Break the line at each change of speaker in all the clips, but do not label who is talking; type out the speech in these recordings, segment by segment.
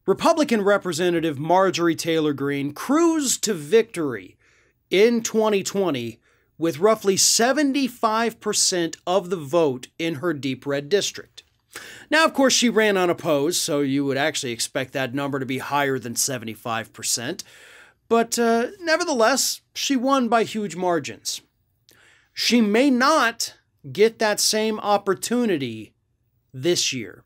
Republican Representative Marjorie Taylor Greene cruised to victory in 2020 with roughly 75% of the vote in her deep red district. Now, of course, she ran unopposed, so you would actually expect that number to be higher than 75%. But nevertheless, she won by huge margins. She may not get that same opportunity this year.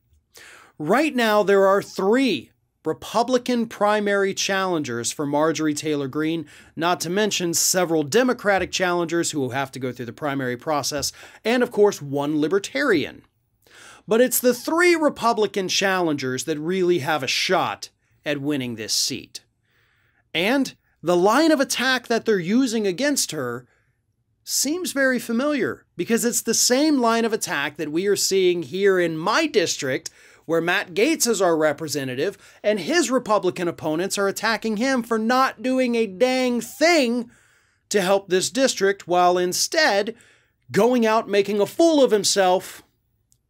Right now, there are 3 Republican primary challengers for Marjorie Taylor Greene, not to mention several Democratic challengers who will have to go through the primary process, and of course, 1 Libertarian. But it's the 3 Republican challengers that really have a shot at winning this seat. And the line of attack that they're using against her seems very familiar, because it's the same line of attack that we are seeing here in my district, where Matt Gaetz is our representative, and his Republican opponents are attacking him for not doing a dang thing to help this district, while instead going out making a fool of himself,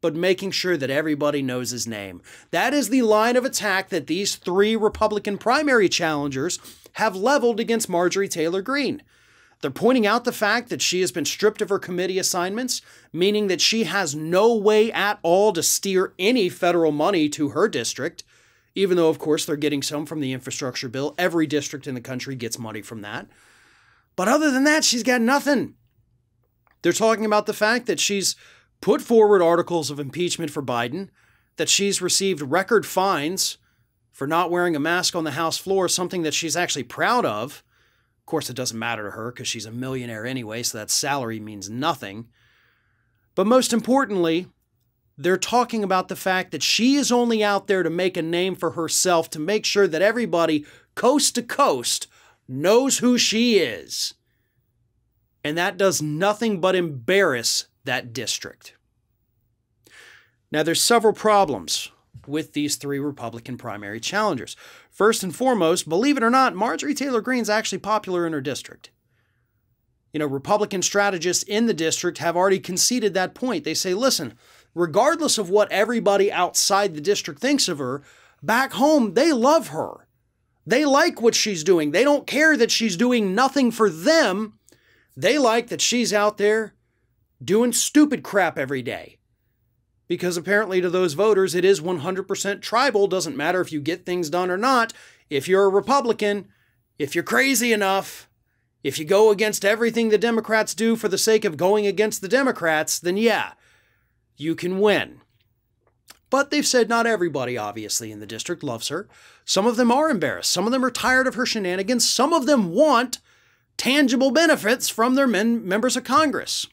but making sure that everybody knows his name. That is the line of attack that these 3 Republican primary challengers have leveled against Marjorie Taylor Greene. They're pointing out the fact that she has been stripped of her committee assignments, meaning that she has no way at all to steer any federal money to her district, even though, of course, they're getting some from the infrastructure bill. Every district in the country gets money from that. But other than that, she's got nothing. They're talking about the fact that she's put forward articles of impeachment for Biden, that she's received record fines for not wearing a mask on the House floor, something that she's actually proud of. Of course, it doesn't matter to her because she's a millionaire anyway, so that salary means nothing. But most importantly, they're talking about the fact that she is only out there to make a name for herself, to make sure that everybody, coast to coast, knows who she is. And that does nothing but embarrass that district. Now, there's several problems with these 3 Republican primary challengers. First and foremost, believe it or not, Marjorie Taylor Greene's actually popular in her district. You know, Republican strategists in the district have already conceded that point. They say, listen, regardless of what everybody outside the district thinks of her, back home, they love her. They like what she's doing. They don't care that she's doing nothing for them. They like that she's out there doing stupid crap every day. Because apparently to those voters, it is 100% tribal. Doesn't matter if you get things done or not. If you're a Republican, if you're crazy enough, if you go against everything the Democrats do for the sake of going against the Democrats, then yeah, you can win. But they've said not everybody, obviously, in the district loves her. Some of them are embarrassed. Some of them are tired of her shenanigans. Some of them want tangible benefits from their members of Congress.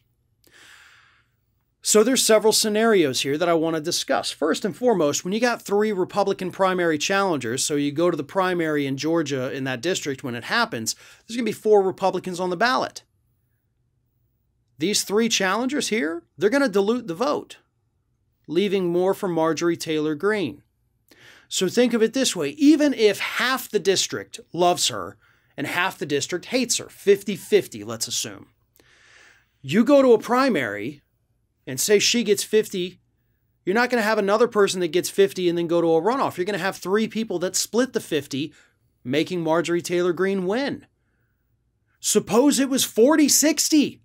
So there's several scenarios here that I want to discuss. First and foremost, when you got 3 Republican primary challengers, so you go to the primary in Georgia in that district when it happens, there's going to be 4 Republicans on the ballot. These 3 challengers here, they're going to dilute the vote, leaving more for Marjorie Taylor Greene. So think of it this way, even if half the district loves her and half the district hates her, 50-50, let's assume. You go to a primary and say she gets 50, you're not going to have another person that gets 50 and then go to a runoff. You're going to have 3 people that split the 50, making Marjorie Taylor Greene win. Suppose it was 40-60.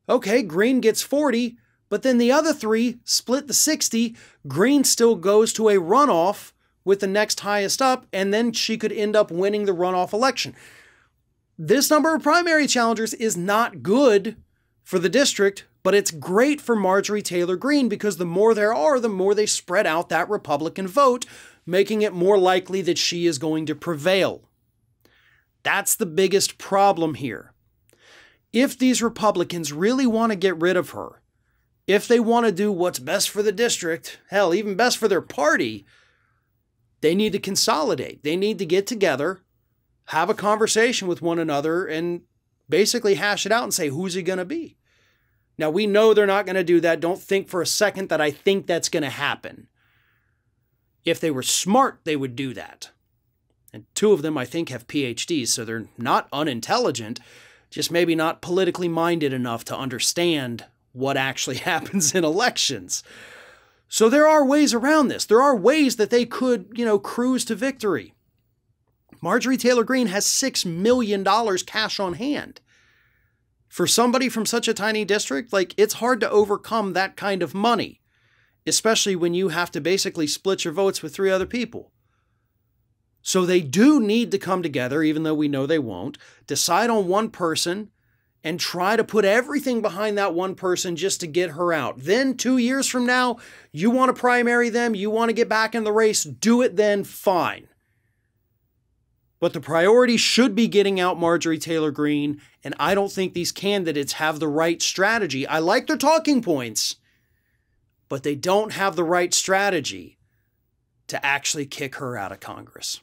Okay, Greene gets 40, but then the other 3 split the 60. Greene still goes to a runoff with the next highest up, and then she could end up winning the runoff election. This number of primary challengers is not good for the district, but it's great for Marjorie Taylor Greene because the more there are, the more they spread out that Republican vote, making it more likely that she is going to prevail. That's the biggest problem here. If these Republicans really want to get rid of her, if they want to do what's best for the district, hell, even best for their party, they need to consolidate. They need to get together, have a conversation with one another, and basically hash it out and say, who's he going to be? Now, we know they're not going to do that. Don't think for a second that I think that's going to happen. If they were smart, they would do that. And 2 of them, I think, have PhDs, so they're not unintelligent, just maybe not politically minded enough to understand what actually happens in elections. So there are ways around this. There are ways that they could, cruise to victory. Marjorie Taylor Greene has $6 million cash on hand. For somebody from such a tiny district, it's hard to overcome that kind of money, especially when you have to basically split your votes with 3 other people. So they do need to come together, even though we know they won't, decide on one person and try to put everything behind that one person just to get her out. Then 2 years from now, you want to primary them, you want to get back in the race, do it then, fine. But the priority should be getting out Marjorie Taylor Greene, and I don't think these candidates have the right strategy. I like their talking points, but they don't have the right strategy to actually kick her out of Congress.